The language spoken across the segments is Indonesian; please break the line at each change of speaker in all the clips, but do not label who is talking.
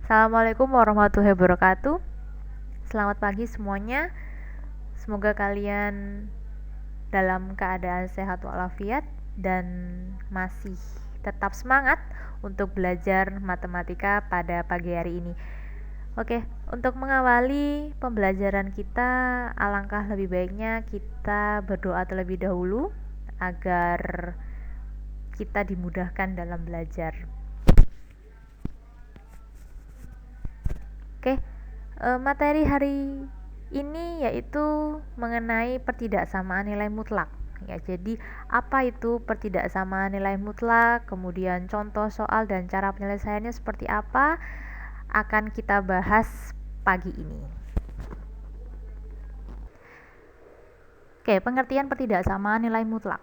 Assalamualaikum warahmatullahi wabarakatuh. Selamat pagi semuanya. Semoga kalian dalam keadaan sehat walafiat dan masih tetap semangat untuk belajar matematika pada pagi hari ini. Oke, untuk mengawali pembelajaran kita, alangkah lebih baiknya kita berdoa terlebih dahulu agar kita dimudahkan dalam belajar. Oke, materi hari ini yaitu mengenai pertidaksamaan nilai mutlak. Ya, jadi apa itu pertidaksamaan nilai mutlak, kemudian contoh soal dan cara penyelesaiannya seperti apa akan kita bahas pagi ini. Oke, pengertian pertidaksamaan nilai mutlak.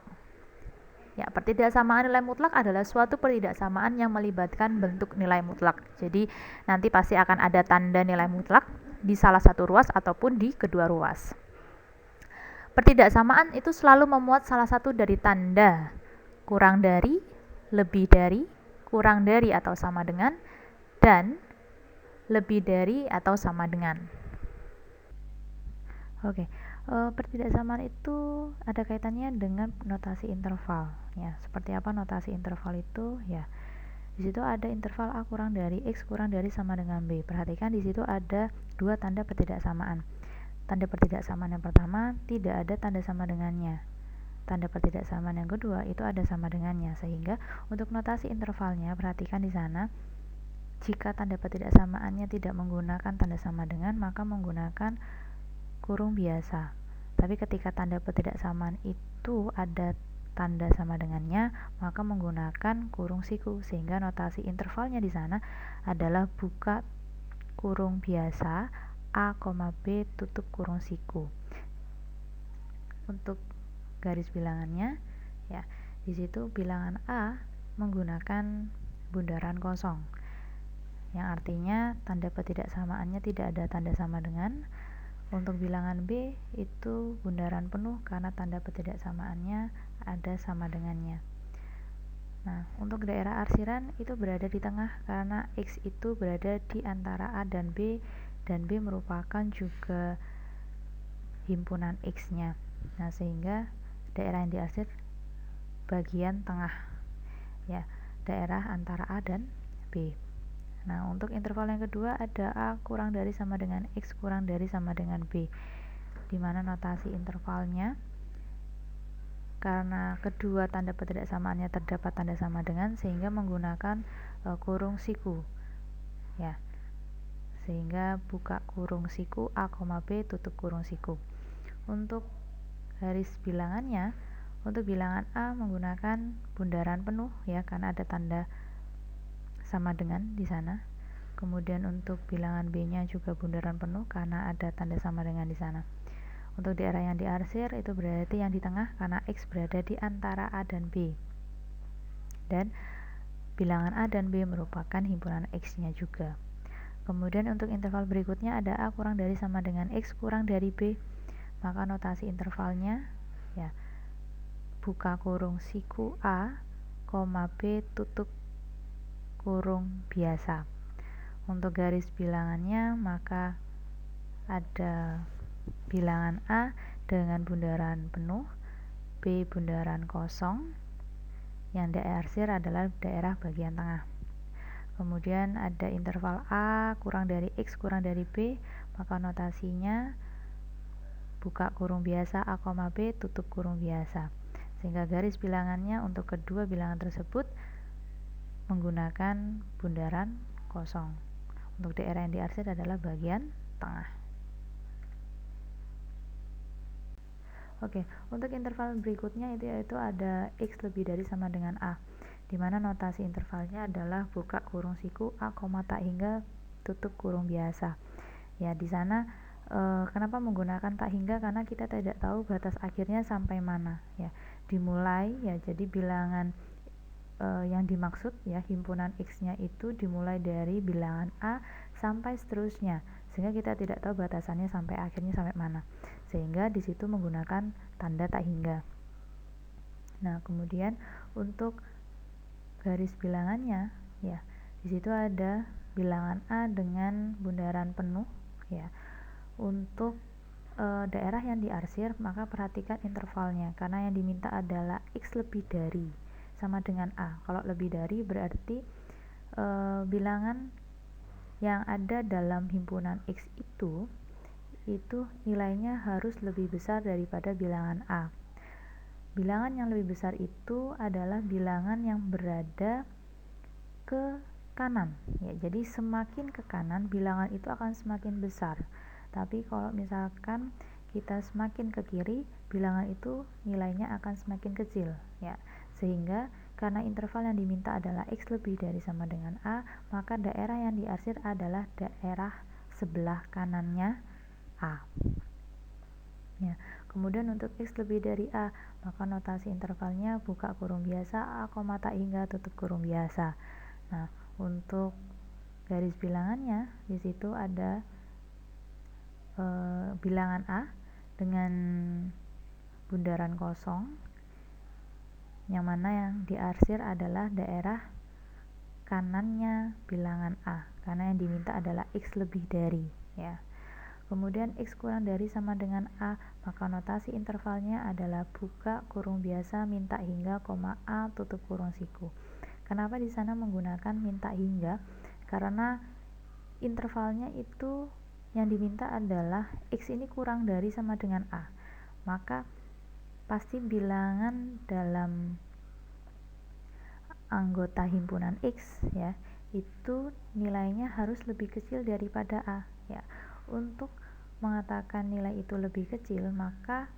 Ya, pertidaksamaan nilai mutlak adalah suatu pertidaksamaan yang melibatkan bentuk nilai mutlak. Jadi, nanti pasti akan ada tanda nilai mutlak di salah satu ruas ataupun di kedua ruas. Pertidaksamaan itu selalu memuat salah satu dari tanda kurang dari, lebih dari, kurang dari atau sama dengan, dan lebih dari atau sama dengan. Oke, pertidaksamaan itu ada kaitannya dengan notasi interval. Ya, seperti apa notasi interval itu? Ya, di situ ada interval A kurang dari X kurang dari sama dengan B. Perhatikan di situ ada dua tanda pertidaksamaan. Tanda pertidaksamaan yang pertama tidak ada tanda sama dengannya. Tanda pertidaksamaan yang kedua itu ada sama dengannya. Sehingga untuk notasi intervalnya perhatikan di sana, jika tanda pertidaksamaannya tidak menggunakan tanda sama dengan, maka menggunakan kurung biasa. Tapi ketika tanda pertidaksamaan itu ada tanda sama dengannya, maka menggunakan kurung siku, sehingga notasi intervalnya di sana adalah buka kurung biasa A, B tutup kurung siku. Untuk garis bilangannya, ya, di situ bilangan A menggunakan bundaran kosong, yang artinya tanda pertidaksamaannya tidak ada tanda sama dengan. Untuk bilangan B itu bundaran penuh karena tanda pertidaksamaannya ada sama dengannya. Nah, untuk daerah arsiran itu berada di tengah karena X itu berada di antara A dan B merupakan juga himpunan X-nya. Nah, sehingga daerah yang diarsir bagian tengah, ya, daerah antara A dan B. Nah, untuk interval yang kedua ada A kurang dari sama dengan X kurang dari sama dengan B, di mana notasi intervalnya karena kedua tanda pertidaksamaannya terdapat tanda sama dengan, sehingga menggunakan kurung siku, ya, sehingga buka kurung siku A, B tutup kurung siku. Untuk garis bilangannya, untuk bilangan A menggunakan bundaran penuh, ya, karena ada tanda sama dengan di sana. Kemudian untuk bilangan B-nya juga bundaran penuh karena ada tanda sama dengan di sana. Untuk daerah yang diarsir itu berarti yang di tengah karena X berada di antara A dan B. Dan bilangan A dan B merupakan himpunan X-nya juga. Kemudian untuk interval berikutnya ada A kurang dari sama dengan X kurang dari B. Maka notasi intervalnya, ya, buka kurung siku A, B tutup kurung biasa. Untuk garis bilangannya maka ada bilangan A dengan bundaran penuh, B bundaran kosong, yang diarsir adalah daerah bagian tengah. Kemudian ada interval A kurang dari X kurang dari B, maka notasinya buka kurung biasa A, B tutup kurung biasa, sehingga garis bilangannya untuk kedua bilangan tersebut menggunakan bundaran kosong. Untuk daerah yang diarsir adalah bagian tengah. Oke, untuk interval berikutnya yaitu ada X lebih dari sama dengan A, di mana notasi intervalnya adalah buka kurung siku A, tak hingga tutup kurung biasa. Ya, di sana kenapa menggunakan tak hingga? Karena kita tidak tahu batas akhirnya sampai mana, ya. Dimulai, ya, jadi bilangan yang dimaksud, ya, himpunan X-nya itu dimulai dari bilangan A sampai seterusnya, sehingga kita tidak tahu batasannya sampai akhirnya sampai mana, sehingga di situ menggunakan tanda tak hingga. Nah, kemudian untuk garis bilangannya, ya, di situ ada bilangan A dengan bundaran penuh ya. Untuk daerah yang diarsir, maka perhatikan intervalnya, karena yang diminta adalah X lebih dari sama dengan A. Kalau lebih dari berarti bilangan yang ada dalam himpunan X itu nilainya harus lebih besar daripada bilangan A. Bilangan yang lebih besar itu adalah bilangan yang berada ke kanan ya. Jadi semakin ke kanan bilangan itu akan semakin besar. Tapi kalau misalkan kita semakin ke kiri, bilangan itu nilainya akan semakin kecil ya. Sehingga karena interval yang diminta adalah X lebih dari sama dengan A, maka daerah yang diarsir adalah daerah sebelah kanannya A ya. Kemudian untuk X lebih dari A, maka notasi intervalnya buka kurung biasa, A, tak hingga tutup kurung biasa. Nah, untuk garis bilangannya di situ ada bilangan A dengan bundaran kosong, yang mana yang diarsir adalah daerah kanannya bilangan A, karena yang diminta adalah X lebih dari ya. Kemudian X kurang dari sama dengan A, maka notasi intervalnya adalah buka kurung biasa minta hingga, A tutup kurung siku. Kenapa di sana menggunakan minta hingga? Karena intervalnya itu yang diminta adalah X ini kurang dari sama dengan A, maka pasti bilangan dalam anggota himpunan X ya, itu nilainya harus lebih kecil daripada A ya. Untuk mengatakan nilai itu lebih kecil, maka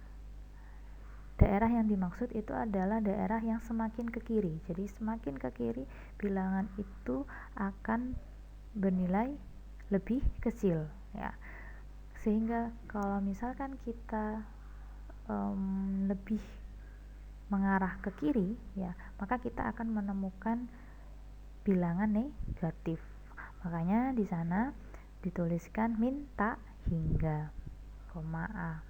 daerah yang dimaksud itu adalah daerah yang semakin ke kiri. Jadi semakin ke kiri bilangan itu akan bernilai lebih kecil ya. Sehingga kalau misalkan kita lebih mengarah ke kiri ya, maka kita akan menemukan bilangan negatif. Makanya di sana dituliskan minta hingga, A.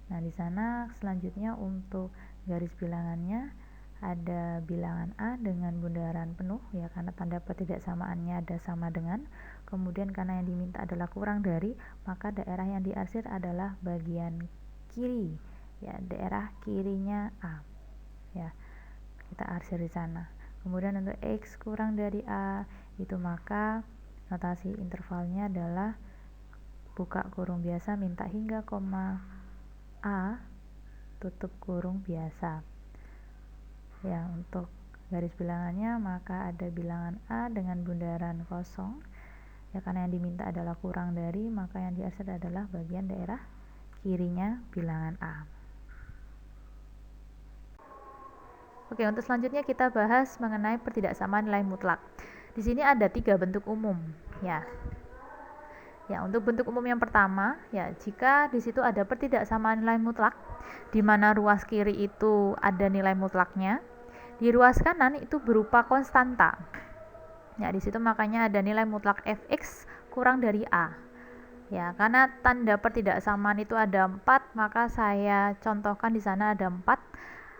Nah, di sana selanjutnya untuk garis bilangannya ada bilangan A dengan bundaran penuh ya, karena tanda ketidaksamaannya ada sama dengan. Kemudian karena yang diminta adalah kurang dari, maka daerah yang diarsir adalah bagian kiri ya, daerah kirinya A ya, kita arsir di sana. Kemudian untuk X kurang dari A itu, maka notasi intervalnya adalah buka kurung biasa minta hingga, A tutup kurung biasa ya. Untuk garis bilangannya maka ada bilangan A dengan bundaran kosong ya, karena yang diminta adalah kurang dari, maka yang diarsir adalah bagian daerah kirinya bilangan A. Oke, untuk selanjutnya kita bahas mengenai pertidaksamaan nilai mutlak. Di sini ada 3 bentuk umum ya. Ya, untuk bentuk umum yang pertama ya, jika di situ ada pertidaksamaan nilai mutlak di mana ruas kiri itu ada nilai mutlaknya, di ruas kanan itu berupa konstanta. Ya, di situ makanya ada nilai mutlak fx kurang dari A. Ya, karena tanda pertidaksamaan itu ada 4, maka saya contohkan di sana ada 4.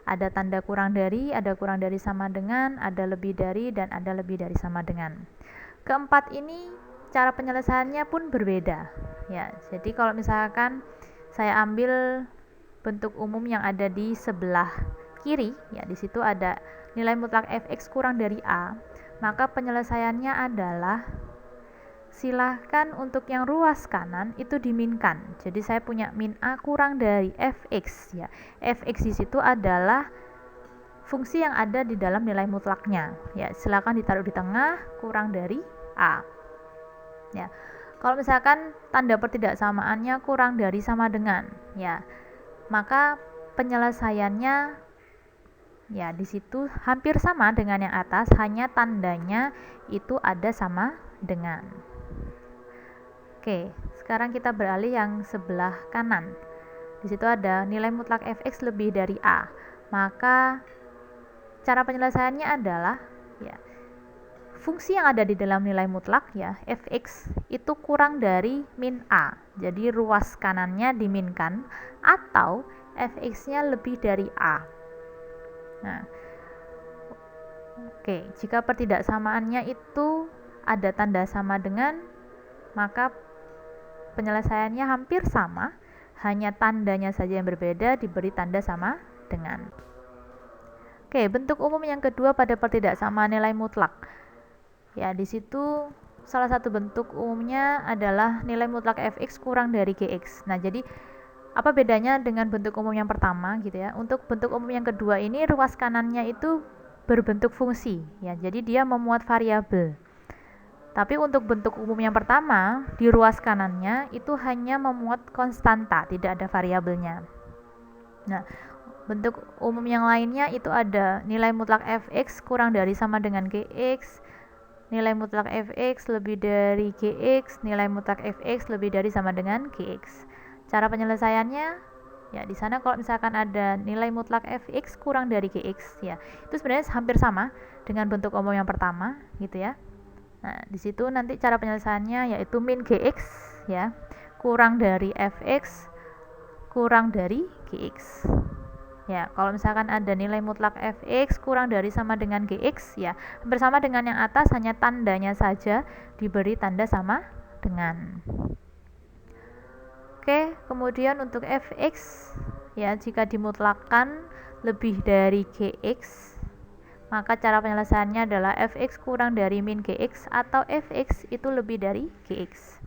Ada tanda kurang dari, ada kurang dari sama dengan, ada lebih dari, dan ada lebih dari sama dengan. Keempat ini cara penyelesaiannya pun berbeda ya. Jadi kalau misalkan saya ambil bentuk umum yang ada di sebelah kiri ya, di situ ada nilai mutlak fx kurang dari A, maka penyelesaiannya adalah silahkan untuk yang ruas kanan itu diminkan. Jadi saya punya min A kurang dari fx ya. Fx di situ adalah fungsi yang ada di dalam nilai mutlaknya ya, silahkan ditaruh di tengah kurang dari A ya. Kalau misalkan tanda pertidaksamaannya kurang dari sama dengan ya, maka penyelesaiannya ya di situ hampir sama dengan yang atas, hanya tandanya itu ada sama dengan. Oke, sekarang kita beralih yang sebelah kanan. Di situ ada nilai mutlak fx lebih dari A, maka cara penyelesaiannya adalah ya, fungsi yang ada di dalam nilai mutlak ya, fx itu kurang dari min A, jadi ruas kanannya diminkan, atau fx-nya lebih dari A. Nah, oke, jika pertidaksamaannya itu ada tanda sama dengan, maka penyelesaiannya hampir sama, hanya tandanya saja yang berbeda diberi tanda sama dengan. Oke, bentuk umum yang kedua pada pertidaksamaan nilai mutlak. Ya, di situ salah satu bentuk umumnya adalah nilai mutlak fx kurang dari gx. Nah, jadi apa bedanya dengan bentuk umum yang pertama gitu ya? Untuk bentuk umum yang kedua ini ruas kanannya itu berbentuk fungsi ya. Jadi dia memuat variabel. Tapi untuk bentuk umum yang pertama, di ruas kanannya itu hanya memuat konstanta, tidak ada variabelnya. Nah, bentuk umum yang lainnya itu ada nilai mutlak fx kurang dari sama dengan gx, nilai mutlak fx lebih dari gx, nilai mutlak fx lebih dari sama dengan gx. Cara penyelesaiannya ya di sana kalau misalkan ada nilai mutlak fx kurang dari gx ya, itu sebenarnya hampir sama dengan bentuk umum yang pertama gitu ya. Nah, di situ nanti cara penyelesaiannya yaitu min gx ya, kurang dari fx kurang dari gx. Ya, kalau misalkan ada nilai mutlak fx kurang dari sama dengan gx ya, bersama dengan yang atas, hanya tandanya saja diberi tanda sama dengan. Oke, kemudian untuk fx ya, jika dimutlakkan lebih dari gx, maka cara penyelesaiannya adalah fx kurang dari min gx atau fx itu lebih dari gx.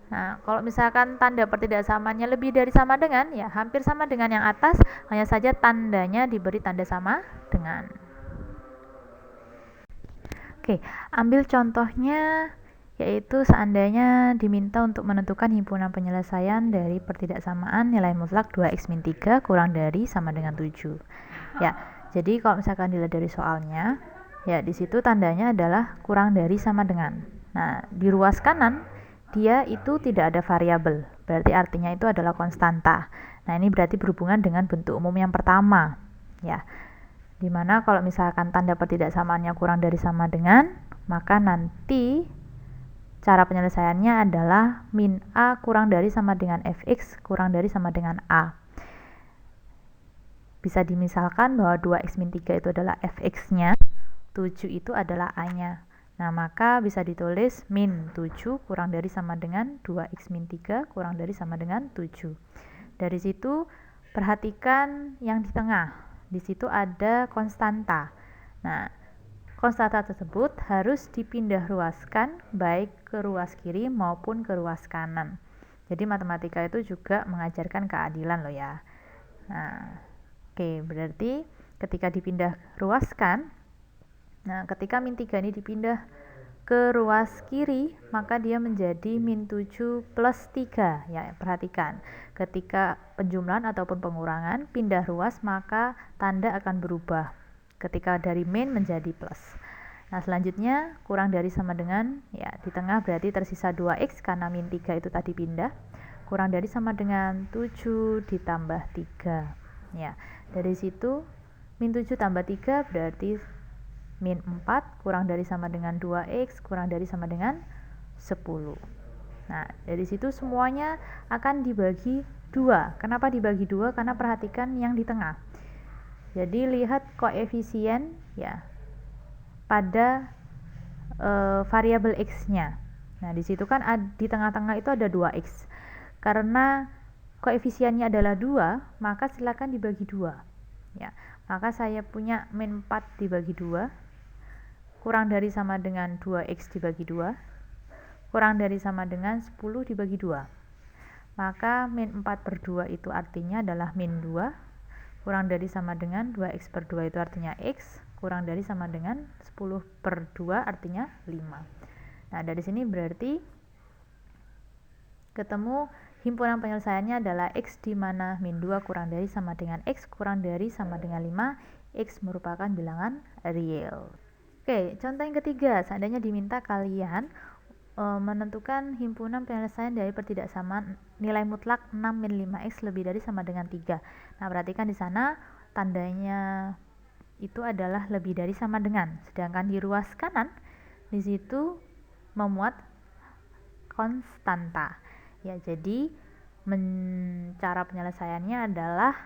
Nah, kalau misalkan tanda pertidaksamaannya lebih dari sama dengan, ya hampir sama dengan yang atas, hanya saja tandanya diberi tanda sama dengan. Oke, ambil contohnya, yaitu seandainya diminta untuk menentukan himpunan penyelesaian dari pertidaksamaan nilai mutlak 2x-3 kurang dari sama dengan 7. Ya, jadi kalau misalkan dilihat dari soalnya, ya di situ tandanya adalah kurang dari sama dengan. Nah, di ruas kanan dia itu tidak ada variabel, berarti artinya itu adalah konstanta. Nah, ini berarti berhubungan dengan bentuk umum yang pertama, ya. Dimana kalau misalkan tanda pertidaksamaannya kurang dari sama dengan, maka nanti cara penyelesaiannya adalah min a kurang dari sama dengan fx kurang dari sama dengan a. Bisa dimisalkan bahwa 2x-3 itu adalah fx-nya, 7 itu adalah a-nya. Nah, maka bisa ditulis min 7 kurang dari sama dengan 2x-3 kurang dari sama dengan 7. Dari situ perhatikan yang di tengah. Di situ ada konstanta. Nah, konstanta tersebut harus dipindah ruaskan baik ke ruas kiri maupun ke ruas kanan. Jadi matematika itu juga mengajarkan keadilan loh ya. Nah, oke, berarti ketika dipindah ruaskan, nah, ketika min 3 ini dipindah ke ruas kiri, maka dia menjadi min 7 plus 3. Ya, perhatikan. Ketika penjumlahan ataupun pengurangan pindah ruas, maka tanda akan berubah. Ketika dari min menjadi plus. Nah, selanjutnya kurang dari sama dengan, ya di tengah berarti tersisa 2x karena min 3 itu tadi pindah. Kurang dari sama dengan 7 ditambah 3. Ya, dari situ min 7 tambah 3 berarti min 4 kurang dari sama dengan 2x kurang dari sama dengan 10. Nah, dari situ semuanya akan dibagi 2. Kenapa dibagi 2? Karena perhatikan yang di tengah. Jadi lihat koefisien ya pada variabel x-nya. Nah, di situ kan di tengah-tengah itu ada 2x. Karena koefisiennya adalah 2, maka silakan dibagi 2. Ya, maka saya punya min 4 dibagi 2 kurang dari sama dengan 2x dibagi 2 kurang dari sama dengan 10 dibagi 2. Maka min 4 per 2 itu artinya adalah min 2 kurang dari sama dengan 2x per 2 itu artinya x kurang dari sama dengan 10 per 2 artinya 5. Nah, dari sini berarti ketemu himpunan penyelesaiannya adalah x di mana min 2 kurang dari sama dengan x kurang dari sama dengan 5. X merupakan bilangan real. Oke, contoh yang ketiga, seandainya diminta kalian menentukan himpunan penyelesaian dari pertidaksamaan nilai mutlak 6 min 5x lebih dari sama dengan 3. Nah, perhatikan di sana tandanya itu adalah lebih dari sama dengan, sedangkan di ruas kanan di situ memuat konstanta. Ya, jadi cara penyelesaiannya adalah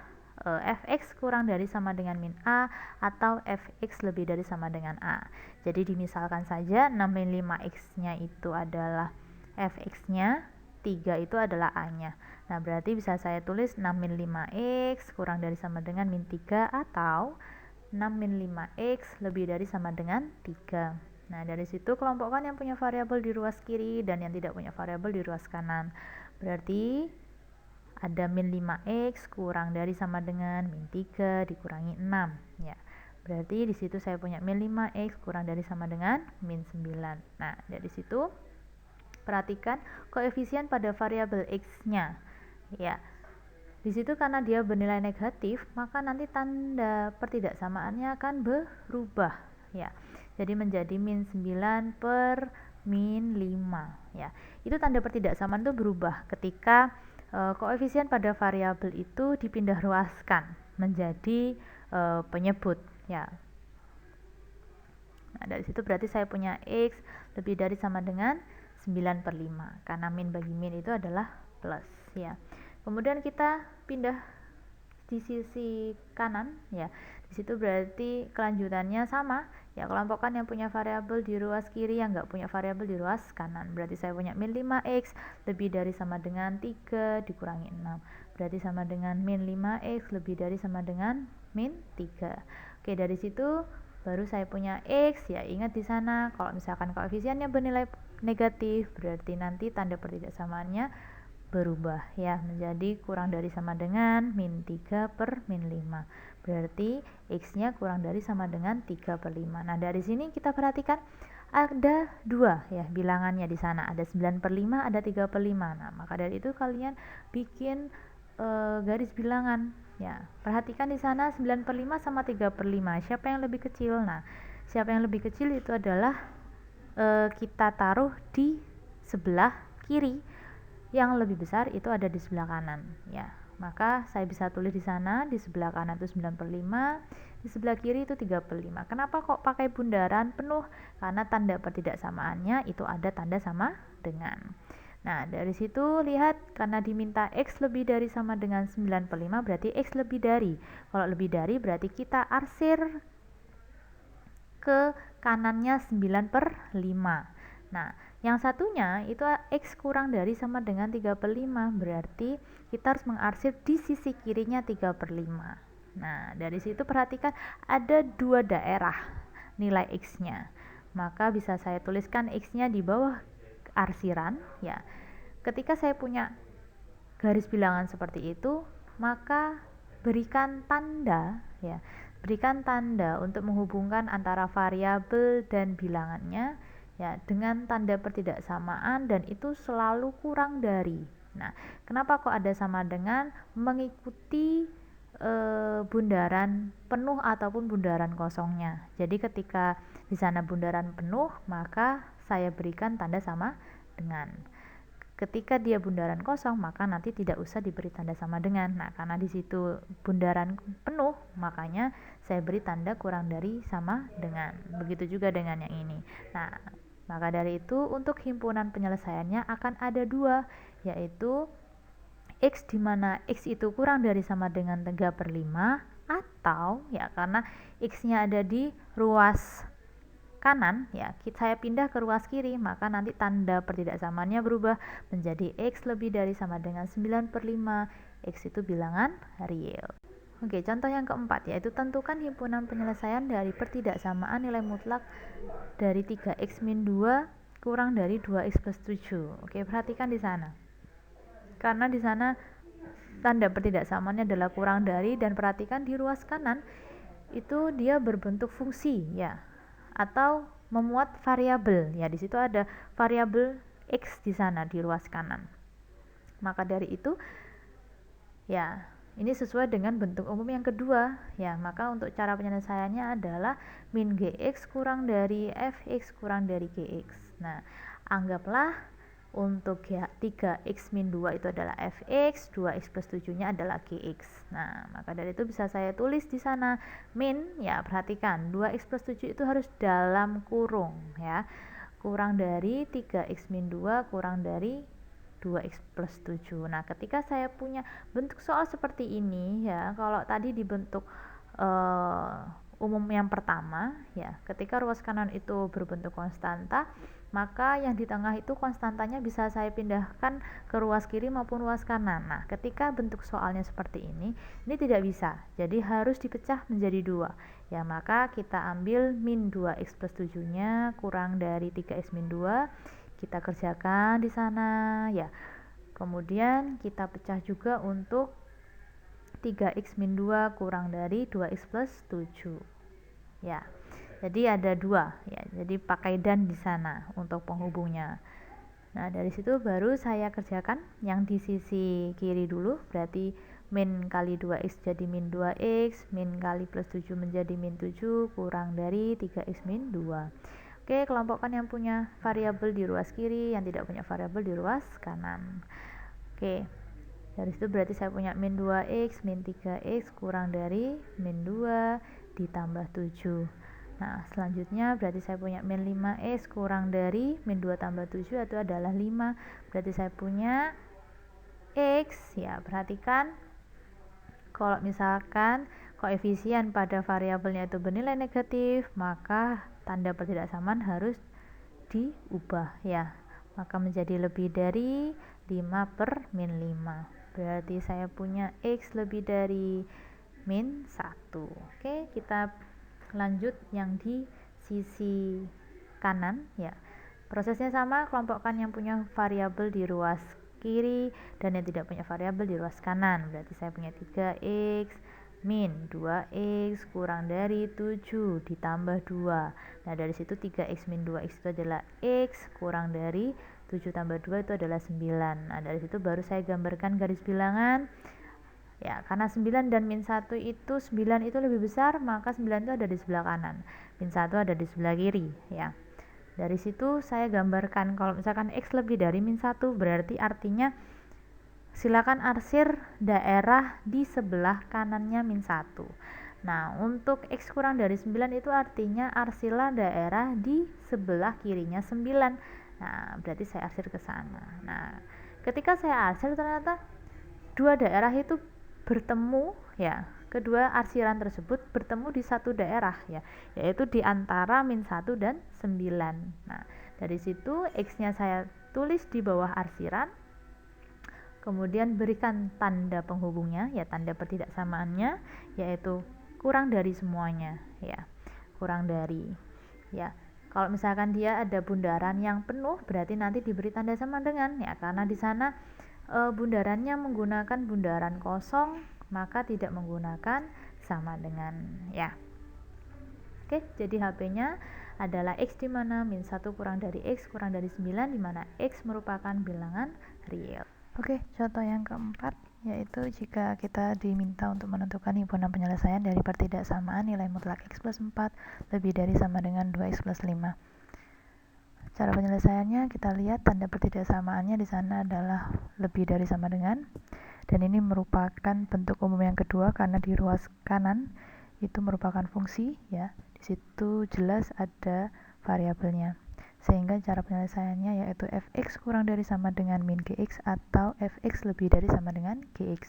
fx kurang dari sama dengan min a atau fx lebih dari sama dengan a. Jadi dimisalkan saja 6 min 5x nya itu adalah fx nya, 3 itu adalah a nya. Nah berarti bisa saya tulis 6 min 5x kurang dari sama dengan min 3 atau 6 min 5x lebih dari sama dengan 3. Nah dari situ kelompokkan yang punya variabel di ruas kiri dan yang tidak punya variabel di ruas kanan. Berarti ada min 5x kurang dari sama dengan min 3 dikurangi 6 ya. Berarti di situ saya punya min 5x kurang dari sama dengan min 9. Nah, dari situ perhatikan koefisien pada variabel x-nya. Ya. Di situ karena dia bernilai negatif, maka nanti tanda pertidaksamaannya akan berubah ya. Jadi menjadi min 9 per min 5 ya. Itu tanda pertidaksamaan itu berubah ketika koefisien pada variabel itu dipindah ruaskan menjadi penyebut ya. Nah dari situ berarti saya punya x lebih dari sama dengan 9 per 5 karena min bagi min itu adalah plus ya. Kemudian kita pindah di sisi kanan ya. Di situ berarti kelanjutannya sama ya, kelompokkan yang punya variabel di ruas kiri yang nggak punya variabel di ruas kanan. Berarti saya punya min 5x lebih dari sama dengan 3 dikurangi 6. Berarti sama dengan min 5x lebih dari sama dengan min 3. Oke, dari situ baru saya punya x ya. Ingat di sana kalau misalkan koefisiennya bernilai negatif berarti nanti tanda pertidaksamaannya berubah ya menjadi kurang dari sama dengan min 3 per min 5. Berarti x-nya kurang dari sama dengan 3 per 5. Nah dari sini kita perhatikan ada dua ya bilangannya di sana, ada 9 per 5, ada 3 per 5. Nah maka dari itu kalian bikin garis bilangan ya. Perhatikan di sana 9 per 5 sama 3 per 5, siapa yang lebih kecil? Nah siapa yang lebih kecil itu adalah kita taruh di sebelah kiri, yang lebih besar itu ada di sebelah kanan ya. Maka saya bisa tulis di sana di sebelah kanan itu 9 per 5, di sebelah kiri itu 3 per 5. Kenapa kok pakai bundaran penuh? Karena tanda pertidaksamaannya itu ada tanda sama dengan. Nah dari situ lihat karena diminta x lebih dari sama dengan 9 per 5 berarti x lebih dari. Kalau lebih dari berarti kita arsir ke kanannya 9 per 5. Nah yang satunya itu x kurang dari sama dengan 3 per 5 berarti kita harus mengarsir di sisi kirinya 3 per 5. Nah dari situ perhatikan ada dua daerah nilai x nya, maka bisa saya tuliskan x nya di bawah arsiran ya. Ketika saya punya garis bilangan seperti itu maka berikan tanda ya, berikan tanda untuk menghubungkan antara variabel dan bilangannya ya dengan tanda pertidaksamaan dan itu selalu kurang dari. Nah, kenapa kok ada sama dengan? Mengikuti bundaran penuh ataupun bundaran kosongnya. Jadi ketika di sana bundaran penuh, maka saya berikan tanda sama dengan. Ketika dia bundaran kosong, maka nanti tidak usah diberi tanda sama dengan. Nah, karena di situ bundaran penuh, makanya saya beri tanda kurang dari sama dengan. Begitu juga dengan yang ini. Nah, maka dari itu untuk himpunan penyelesaiannya akan ada dua, yaitu x di mana x itu kurang dari sama dengan 3 per 5 atau ya karena x-nya ada di ruas kanan ya, saya pindah ke ruas kiri maka nanti tanda pertidaksamaannya berubah menjadi x lebih dari sama dengan 9 per 5. X itu bilangan real. Oke, contoh yang keempat yaitu tentukan himpunan penyelesaian dari pertidaksamaan nilai mutlak dari 3x min 2 kurang dari 2x plus 7. Oke, perhatikan di sana. Karena di sana tanda pertidaksamaannya adalah kurang dari, dan perhatikan di ruas kanan itu dia berbentuk fungsi ya, atau memuat variabel ya. Di situ ada variabel x di sana di ruas kanan. Maka dari itu ya ini sesuai dengan bentuk umum yang kedua ya. Maka untuk cara penyelesaiannya adalah min gx kurang dari fx kurang dari gx. Nah anggaplah untuk ya 3x min 2 itu adalah fx, 2x plus 7 nya adalah gx. Nah maka dari itu bisa saya tulis di sana min ya, perhatikan 2x plus 7 itu harus dalam kurung ya, kurang dari 3x min 2 kurang dari 2x plus 7. Nah, ketika saya punya bentuk soal seperti ini ya, kalau tadi di bentuk umum yang pertama ya, ketika ruas kanan itu berbentuk konstanta, maka yang di tengah itu konstantanya bisa saya pindahkan ke ruas kiri maupun ruas kanan. Nah, ketika bentuk soalnya seperti ini tidak bisa, jadi harus dipecah menjadi 2 ya, maka kita ambil min 2x plus 7 nya kurang dari 3x min 2, kita kerjakan di sana ya. Kemudian kita pecah juga untuk 3x min 2 kurang dari 2x plus 7 ya. Jadi ada 2 ya, jadi pakai dan di sana untuk penghubungnya. Nah, dari situ baru saya kerjakan yang di sisi kiri dulu, berarti min kali 2x jadi min 2x, min kali plus 7 menjadi min 7 kurang dari 3x min 2. Oke, kelompokkan yang punya variabel di ruas kiri, yang tidak punya variabel di ruas kanan. Oke, dari situ berarti saya punya min 2x, min 3x kurang dari min 2 ditambah 7. Nah, selanjutnya berarti saya punya min 5x kurang dari min 2 tambah 7 itu adalah 5. Berarti saya punya x ya. Perhatikan kalau misalkan koefisien pada variabelnya itu bernilai negatif, maka tanda pertidaksamaan harus diubah ya. Maka menjadi lebih dari 5 per min 5. Berarti saya punya x lebih dari min 1. Oke, kita lanjut yang di sisi kanan ya. Prosesnya sama, kelompokkan yang punya variabel di ruas kiri dan yang tidak punya variabel di ruas kanan. Berarti saya punya 3x min 2x kurang dari 7 ditambah 2. Nah, dari situ 3x min 2x itu adalah x kurang dari 7 tambah 2 itu adalah 9. Nah, dari situ baru saya gambarkan garis bilangan ya, karena 9 dan min 1 itu 9 itu lebih besar, maka 9 itu ada di sebelah kanan, min 1 ada di sebelah kiri ya. Dari situ saya gambarkan kalau misalkan x lebih dari min 1 berarti artinya silakan arsir daerah di sebelah kanannya min 1. Nah, untuk x kurang dari 9 itu artinya arsilah daerah di sebelah kirinya 9. Nah, berarti saya arsir ke sana. Nah, ketika saya arsir ternyata dua daerah itu bertemu ya. Kedua arsiran tersebut bertemu di satu daerah ya, yaitu di antara min 1 dan 9. Nah, dari situ x-nya saya tulis di bawah arsiran. Kemudian berikan tanda penghubungnya ya, tanda pertidaksamaannya yaitu kurang dari semuanya ya. Kurang dari ya. Kalau misalkan dia ada bundaran yang penuh, berarti nanti diberi tanda sama dengan ya, karena di sana bundarannya menggunakan bundaran kosong, maka tidak menggunakan sama dengan ya. Oke, jadi HP-nya adalah x di mana min 1 kurang dari x kurang dari 9, di mana x merupakan bilangan real. Oke, contoh yang keempat yaitu jika kita diminta untuk menentukan himpunan penyelesaian dari pertidaksamaan nilai mutlak x plus 4 lebih dari sama dengan 2x plus 5. Cara penyelesaiannya kita lihat tanda pertidaksamaannya di sana adalah lebih dari sama dengan, dan ini merupakan bentuk umum yang kedua karena di ruas kanan itu merupakan fungsi ya. Di situ jelas ada variabelnya. Sehingga cara penyelesaiannya yaitu fx kurang dari sama dengan min gx atau fx lebih dari sama dengan gx.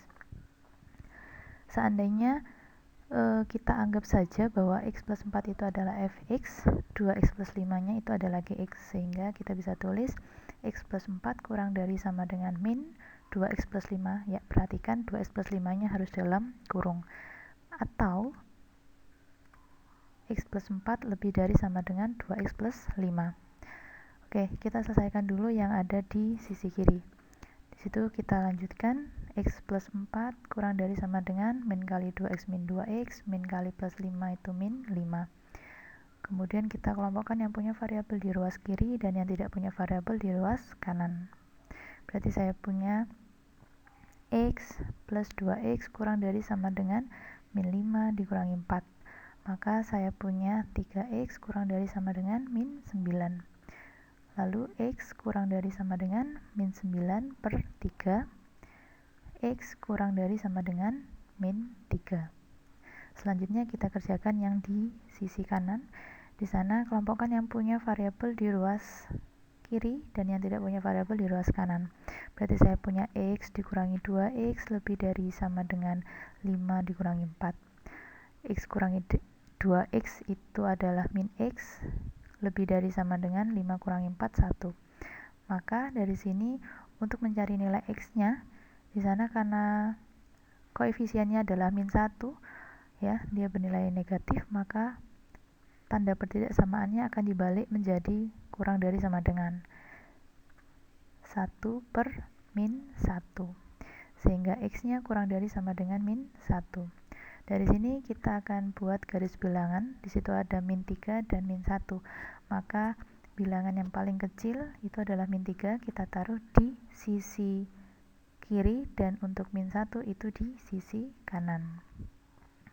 Seandainya kita anggap saja bahwa x plus 4 itu adalah fx, 2x plus 5 nya itu adalah gx, sehingga kita bisa tulis x plus 4 kurang dari sama dengan min 2x plus 5 ya. Perhatikan 2x plus 5 nya harus dalam kurung, atau x plus 4 lebih dari sama dengan 2x plus 5. Oke, kita selesaikan dulu yang ada di sisi kiri. Di situ kita lanjutkan x plus 4 kurang dari sama dengan min kali 2x min 2x, min kali plus 5 itu min 5. Kemudian kita kelompokkan yang punya variabel di ruas kiri dan yang tidak punya variabel di ruas kanan. Berarti saya punya x plus 2x kurang dari sama dengan min 5 dikurangi 4. Maka saya punya 3x kurang dari sama dengan min 9. Lalu x kurang dari sama dengan min 9 per 3, x kurang dari sama dengan min 3. Selanjutnya kita kerjakan yang di sisi kanan. Di sana kelompokkan yang punya variabel di ruas kiri dan yang tidak punya variabel di ruas kanan. Berarti saya punya X dikurangi 2X lebih dari sama dengan 5 dikurangi 4. X kurangi 2X itu adalah min X lebih dari sama dengan 5 kurangi 4, 1. Maka dari sini untuk mencari nilai X-nya, di sana karena koefisiennya adalah min 1, ya, dia bernilai negatif, maka tanda pertidaksamaannya akan dibalik menjadi kurang dari sama dengan 1 per min 1, sehingga X-nya kurang dari sama dengan min 1. Dari sini kita akan buat garis bilangan, di situ ada min 3 dan min 1, maka bilangan yang paling kecil itu adalah min 3, kita taruh di sisi kiri, dan untuk min 1 itu di sisi kanan.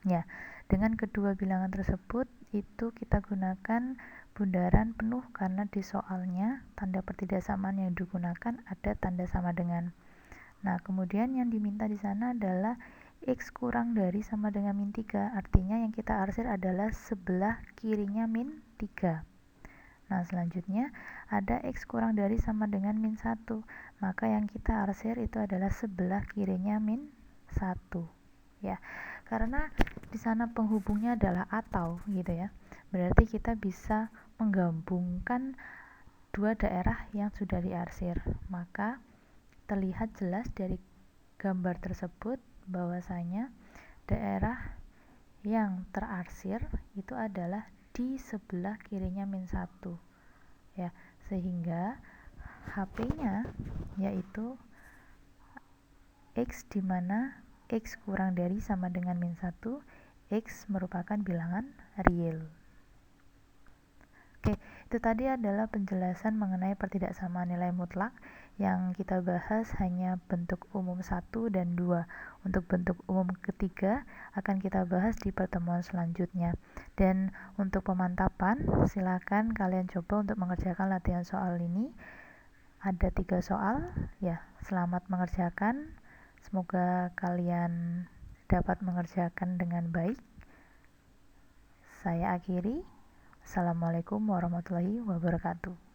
Ya, dengan kedua bilangan tersebut itu kita gunakan bundaran penuh karena di soalnya tanda pertidaksamaan yang digunakan ada tanda sama dengan. Nah, kemudian yang diminta di sana adalah X kurang dari sama dengan min 3, artinya yang kita arsir adalah sebelah kirinya min 3. Nah, selanjutnya ada X kurang dari sama dengan min 1, maka yang kita arsir itu adalah sebelah kirinya min 1. Ya, karena di sana penghubungnya adalah atau gitu ya, berarti kita bisa menggabungkan dua daerah yang sudah diarsir, maka terlihat jelas dari gambar tersebut bahwasanya daerah yang terarsir itu adalah di sebelah kirinya min 1, ya, sehingga HP-nya yaitu X, di mana X kurang dari sama dengan min 1, X merupakan bilangan real. Oke, itu tadi adalah penjelasan mengenai pertidaksamaan nilai mutlak. Yang kita bahas hanya bentuk umum 1 dan 2. Untuk bentuk umum ketiga akan kita bahas di pertemuan selanjutnya. Dan untuk pemantapan, silakan kalian coba untuk mengerjakan latihan soal ini. Ada 3 soal, ya. Selamat mengerjakan. Semoga kalian dapat mengerjakan dengan baik. Saya akhiri. Assalamualaikum warahmatullahi wabarakatuh.